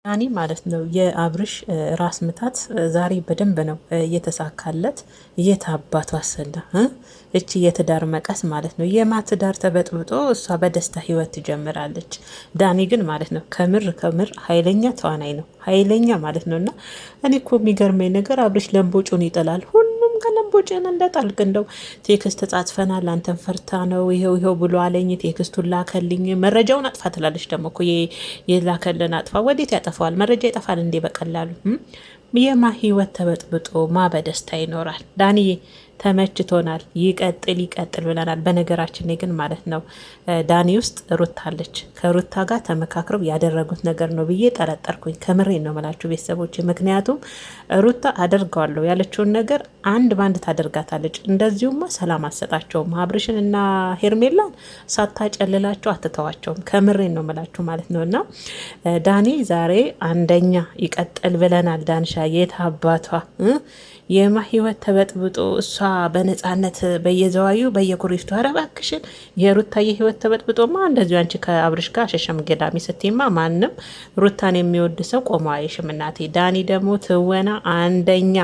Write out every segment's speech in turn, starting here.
ዳኒ ማለት ነው የአብርሽ ራስ ምታት ዛሬ በደንብ ነው እየተሳካለት። የታባቱ አሰላ እቺ የትዳር መቀስ ማለት ነው። የማ ትዳር ተበጥብጦ እሷ በደስታ ህይወት ትጀምራለች። ዳኒ ግን ማለት ነው ከምር ኃይለኛ ተዋናይ ነው፣ ኃይለኛ ማለት ነው። እና እኔ እኮ የሚገርመኝ ነገር አብርሽ ለምቦጩን ይጥላል። ሁሉም ከለምቦጭን እንደጣልቅ እንደው ቴክስት ተጻጽፈናል፣ አንተን ፈርታ ነው ይሄው ብሎ አለኝ። ቴክስቱን ላከልኝ፣ መረጃውን አጥፋ ትላለች ደግሞ እኮ የላከልን አጥፋ። ወዴት ያጠፋዋል? መረጃ ይጠፋል እንዴ በቀላሉ? የማ ህይወት ተበጥብጦ ማ በደስታ ይኖራል? ዳንዬ ተመችቶናል። ይቀጥል ብለናል። በነገራችን ላይ ግን ማለት ነው ዳኒ ውስጥ ሩታ አለች። ከሩታ ጋር ተመካክረው ያደረጉት ነገር ነው ብዬ ጠረጠርኩኝ። ከምሬን ነው መላችሁ ቤተሰቦች። ምክንያቱም ሩታ አደርገዋለሁ ያለችውን ነገር አንድ ባንድ ታደርጋታለች። እንደዚሁማ ሰላም አሰጣቸውም። አብርሽን እና ሄርሜላን ሳታጨልላቸው አትተዋቸውም። ከምሬን ነው መላችሁ ማለት ነው። እና ዳኒ ዛሬ አንደኛ ይቀጥል ብለናል። ዳንሻ የት አባቷ የማ ህይወት ተበጥብጦ እሷ በነፃነት በየዘዋዩ በየኩሪፍቱ አረባክሽን የሩታዬ ህይወት ተበጥብጦማ እንደዚሁ አንቺ ከአብርሽ ጋር ሸሸም ገዳሚ ስትይማ ማንም ሩታን የሚወድ ሰው ቆሞ አይሽም እናቴ። ዳኒ ደግሞ ትወና አንደኛ።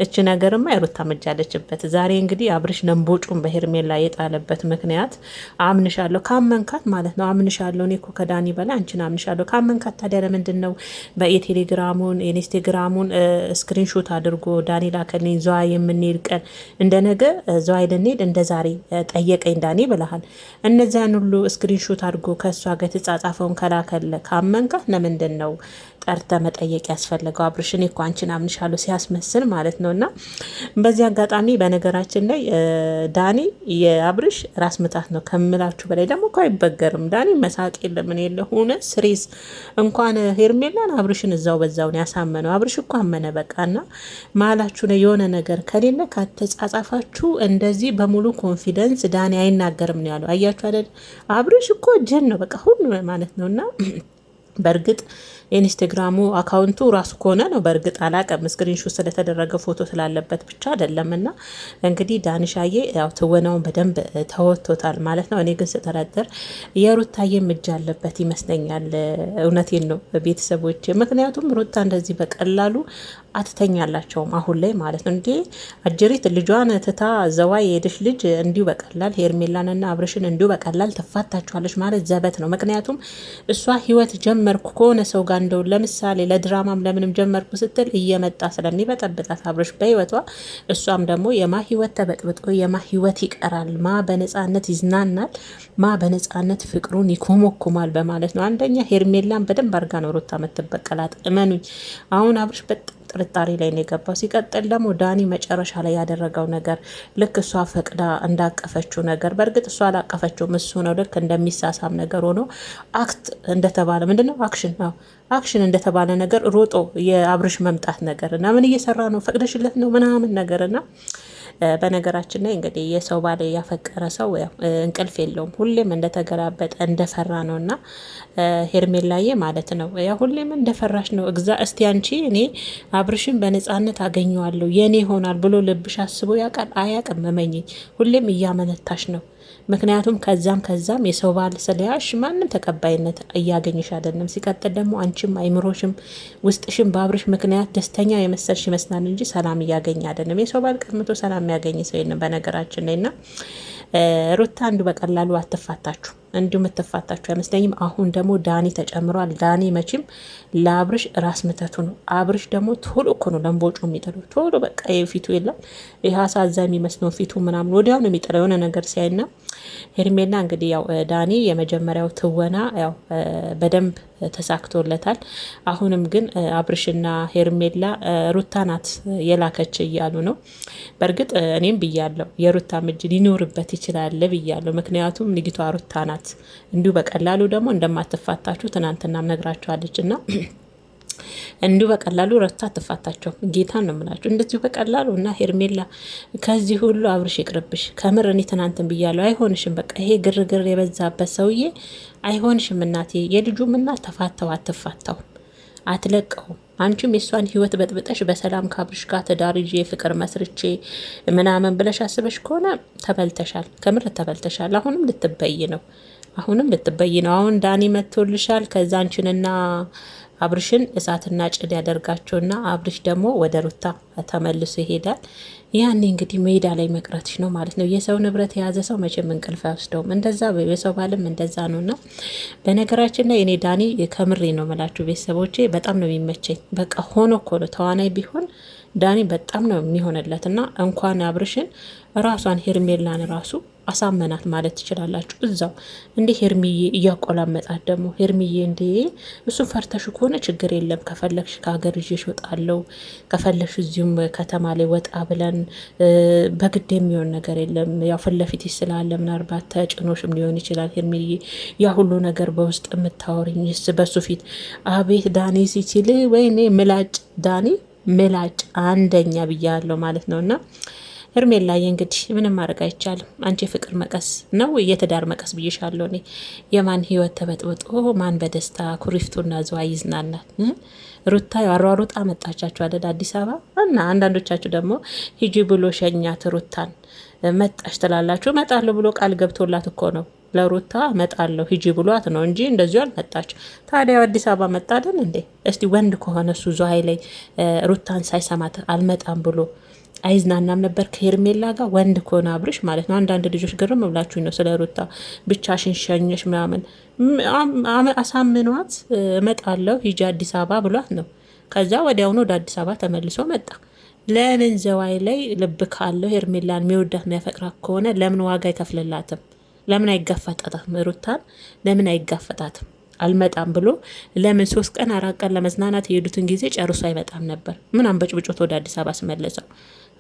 እች ነገርማ የሩታ መጃለችበት። ዛሬ እንግዲህ አብርሽ ነንቦጩን በሄርሜላ የጣለበት ምክንያት አምንሻለሁ ካመንካት ማለት ነው። አምንሻለሁ እኔ እኮ ከዳኒ በላይ አንቺን አምንሻለሁ ካመንካት። ታዲያ ለምንድን ነው በቴሌግራሙን ኢንስታግራሙን ስክሪንሾት አድርጎ ዳኒ ላከልኝ ዘዋ የምንሄድ ቀን እንደ ነገ ዘዋ ልንሄድ እንደ ዛሬ ጠየቀኝ ዳኒ ብለሃል። እነዚያን ሁሉ ስክሪንሾት አድርጎ ከእሷ ጋር የተጻጻፈውን ከላከለ ካመንካት ለምንድን ነው ጠርተ መጠየቅ ያስፈለገው? አብርሽን እኮ አንቺን አምንሻለሁ ሲያስመስል ማለት ነው። እና በዚህ አጋጣሚ በነገራችን ላይ ዳኒ የአብርሽ ራስ ምታት ነው ከምላችሁ በላይ። ደግሞ እኮ አይበገርም ዳኒ። መሳቅ የለምን የለ ሆነ ስሬስ እንኳን ሄርሜላን አብርሽን እዛው በዛውን ያሳመነው አብርሽ እኮ አመነ በቃና ማላችሁ ነው። የሆነ ነገር ከሌለ ካተጻጻፋችሁ እንደዚህ በሙሉ ኮንፊደንስ ዳኒ አይናገርም ነው ያለው። አያችሁ አይደል? አብርሽ እኮ ጀን ነው በቃ ሁሉ ማለት ነውና በእርግጥ ኢንስታግራሙ አካውንቱ ራሱ ከሆነ ነው። በእርግጥ አላቀም ስክሪንሾት ስለተደረገ ፎቶ ስላለበት ብቻ አይደለም። እና እንግዲህ ዳንሻዬ ያው ትወናውን በደንብ ተወጥቶታል ማለት ነው። እኔ ግን ስጠረጥር የሩታዬም እጅ አለበት ይመስለኛል። እውነቴን ነው ቤተሰቦች። ምክንያቱም ሩታ እንደዚህ በቀላሉ አትተኛላቸውም አሁን ላይ ማለት ነው። እንዴ አጀሪት ልጇን ትታ ዘዋ የሄደች ልጅ እንዲሁ በቀላል ሄርሜላንና አብርሽን እንዲሁ በቀላል ትፋታቸዋለች ማለት ዘበት ነው። ምክንያቱም እሷ ህይወት ጀመርኩ ከሆነ ሰው ጋር እንደው ለምሳሌ ለድራማም ለምንም ጀመርኩ ስትል እየመጣ ስለሚበጠብጣት አብርሽ በህይወቷ፣ እሷም ደግሞ የማ ህይወት ተበጥብጦ የማ ህይወት ይቀራል፣ ማ በነፃነት ይዝናናል፣ ማ በነፃነት ፍቅሩን ይኮመኩማል በማለት ነው። አንደኛ ሄርሜላን በደንብ አርጋ ነው ሩታ መትበቀላት። እመኑኝ አሁን አብርሽ በጣም ጥርጣሬ ላይ ነው የገባው። ሲቀጥል ደግሞ ዳኒ መጨረሻ ላይ ያደረገው ነገር ልክ እሷ ፈቅዳ እንዳቀፈችው ነገር፣ በእርግጥ እሷ አላቀፈችውም እሱ ነው ልክ እንደሚሳሳም ነገር ሆኖ አክት እንደተባለ ምንድነው አክሽን እንደተባለ ነገር ሮጦ የአብርሽ መምጣት ነገር እና ምን እየሰራ ነው ፈቅደሽለት ነው ምናምን ነገር እና በነገራችን ላይ እንግዲህ የሰው ባል ያፈቀረ ሰው እንቅልፍ የለውም። ሁሌም እንደተገላበጠ እንደፈራ ነው። እና ሄርሜላዬ ማለት ነው ሁሌም እንደፈራሽ ነው። እስቲ አንቺ እኔ አብርሽን በነፃነት አገኘዋለሁ የኔ ይሆናል ብሎ ልብሽ አስቦ ያውቃል? አያውቅም። እመኚኝ፣ ሁሌም እያመነታሽ ነው። ምክንያቱም ከዛም የሰው ባል ስለያሽ ማንም ተቀባይነት እያገኝሽ አይደለም። ሲቀጥል ደግሞ አንቺም አይምሮሽም ውስጥሽም በአብርሽ ምክንያት ደስተኛ የመሰልሽ ይመስላል እንጂ ሰላም እያገኝ አይደለም። የሰው ባል ቀምቶ ሰላም የሚያገኝ ሰው የለም በነገራችን ላይ። እና ሩታ አንዱ በቀላሉ አትፋታችሁ፣ እንዲሁ የምትፋታችሁ አይመስለኝም። አሁን ደግሞ ዳኒ ተጨምሯል። ዳኒ መቼም ለአብርሽ ራስ ምተቱ ነው። አብርሽ ደግሞ ቶሎ እኮ ነው ለምቦጩ የሚጥለው ቶሎ በቃ የፊቱ የለም ይህ አሳዛ የሚመስለው ፊቱ ምናምን ወዲያው ነው የሚጥለው የሆነ ነገር ሲያይና። ሄርሜላ እንግዲህ ያው ዳኒ የመጀመሪያው ትወና ያው በደንብ ተሳክቶለታል። አሁንም ግን አብርሽና ሄርሜላ ሩታ ናት የላከች እያሉ ነው። በእርግጥ እኔም ብያለሁ የሩታ እጅ ሊኖርበት ይችላል ብያለሁ። ምክንያቱም ልጅቷ ሩታ ናት። እንዲሁ በቀላሉ ደግሞ እንደማትፋታችሁ ትናንትናም ነግራችኋለች እና እንዲሁ በቀላሉ ሩታ አትፋታቸው። ጌታን ነው የምላችሁ እንደዚሁ በቀላሉ። እና ሄርሜላ ከዚህ ሁሉ አብርሽ ይቅርብሽ። ከምር እኔ ትናንትን ብያለሁ አይሆንሽም። በቃ ይሄ ግርግር የበዛበት ሰውዬ አይሆንሽም እናቴ። የልጁም እናት ተፋተው አትፋታው አትለቀውም። አንቺም የሷን ህይወት በጥብጠሽ በሰላም ካብርሽ ጋር ትዳር ይዤ ፍቅር መስርቼ ምናምን ብለሽ አስበሽ ከሆነ ተበልተሻል። ከምር ተበልተሻል። አሁንም ልትበይ ነው። አሁን ዳኒ መጥቶልሻል። ከዛ አንቺንና አብርሽን እሳትና ጭድ ያደርጋቸውና አብርሽ ደግሞ ወደ ሩታ ተመልሶ ይሄዳል። ያኔ እንግዲህ ሜዳ ላይ መቅረትሽ ነው ማለት ነው። የሰው ንብረት የያዘ ሰው መቼም እንቅልፍ አይወስደውም። እንደዛ የሰው ባልም እንደዛ ነውና፣ በነገራችን ላይ እኔ ዳኒ ከምሬ ነው መላችሁ ቤተሰቦቼ በጣም ነው የሚመቸኝ። በቃ ሆኖ እኮ ነው ተዋናይ ቢሆን ዳኒ በጣም ነው የሚሆንለት እና እንኳን አብርሽን ራሷን ሄርሜላን ራሱ አሳመናት ማለት ትችላላችሁ። እዛው እንዲህ ሄርሚዬ እያቆላመጣት ደግሞ ሄርሚዬ እንዴ እሱን ፈርተሽ ከሆነ ችግር የለም ከፈለግሽ ከሀገር ይዤሽ እወጣለሁ፣ ከፈለግሽ እዚሁም ከተማ ላይ ወጣ ብለን በግድ የሚሆን ነገር የለም። ያው ፊት ለፊት ስላለ ምናልባት ተጭኖሽም ሊሆን ይችላል። ሄርሚዬ ያ ሁሉ ነገር በውስጥ የምታወሪኝስ በሱ ፊት አቤት ዳኒ ሲችል ወይኔ ምላጭ ዳኒ ምላጭ አንደኛ ብያለሁ ማለት ነውና ሄርሜላዬ እንግዲህ ምንም ማድረግ አይቻልም። አንቺ የፍቅር መቀስ ነው የትዳር መቀስ ብዬሻለሁ እኔ። የማን ህይወት ተበጥብጦ ማን በደስታ ኩሪፍቱና ዝዋ ይዝናናል? ሩታ አሯሩጣ መጣቻችሁ አይደል አዲስ አበባ። እና አንዳንዶቻችሁ ደግሞ ሂጂ ብሎ ሸኛት ሩታን መጣሽ ትላላችሁ። እመጣለሁ ብሎ ቃል ገብቶላት እኮ ነው ለሩታ እመጣለሁ ሂጂ ብሏት ነው እንጂ እንደዚሁ አልመጣች። ታዲያ አዲስ አበባ መጣደን እንዴ? እስቲ ወንድ ከሆነ እሱ ዝዋይ ላይ ሩታን ሳይሰማት አልመጣም ብሎ አይዝናናም ነበር ከሄርሜላ ጋር? ወንድ ከሆነ አብርሽ ማለት ነው። አንዳንድ ልጆች ግርም ብላችሁኝ ነው ስለ ሩታ ብቻሽን ሸኘሽ ምናምን። አሳምኗት እመጣለሁ ሂጂ አዲስ አበባ ብሏት ነው። ከዛ ወዲያውኑ ወደ አዲስ አበባ ተመልሶ መጣ። ለምን ዘዋይ ላይ ልብ ካለው ሄርሜላን የሚወዳት የሚያፈቅራት ከሆነ ለምን ዋጋ አይከፍልላትም? ለምን አይጋፈጣትም? ሩታን ለምን አይጋፈጣትም? አልመጣም ብሎ ለምን 3 ቀን 4 ቀን ለመዝናናት የሄዱትን ጊዜ ጨርሶ አይመጣም ነበር? ምን አንበጭብጮት ወደ አዲስ አበባ ስመለሰው?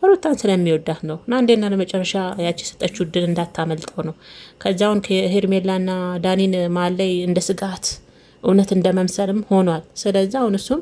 ሩታን ስለሚወዳት ነው። እና አንዴና ለመጨረሻ ያቺ ሰጠችው ድል እንዳታመልጠው ነው። ከዛውን ከሄርሜላና ዳኒን መሀል ላይ እንደ ስጋት እውነት እንደ መምሰልም ሆኗል። ስለዚህ አሁን እሱም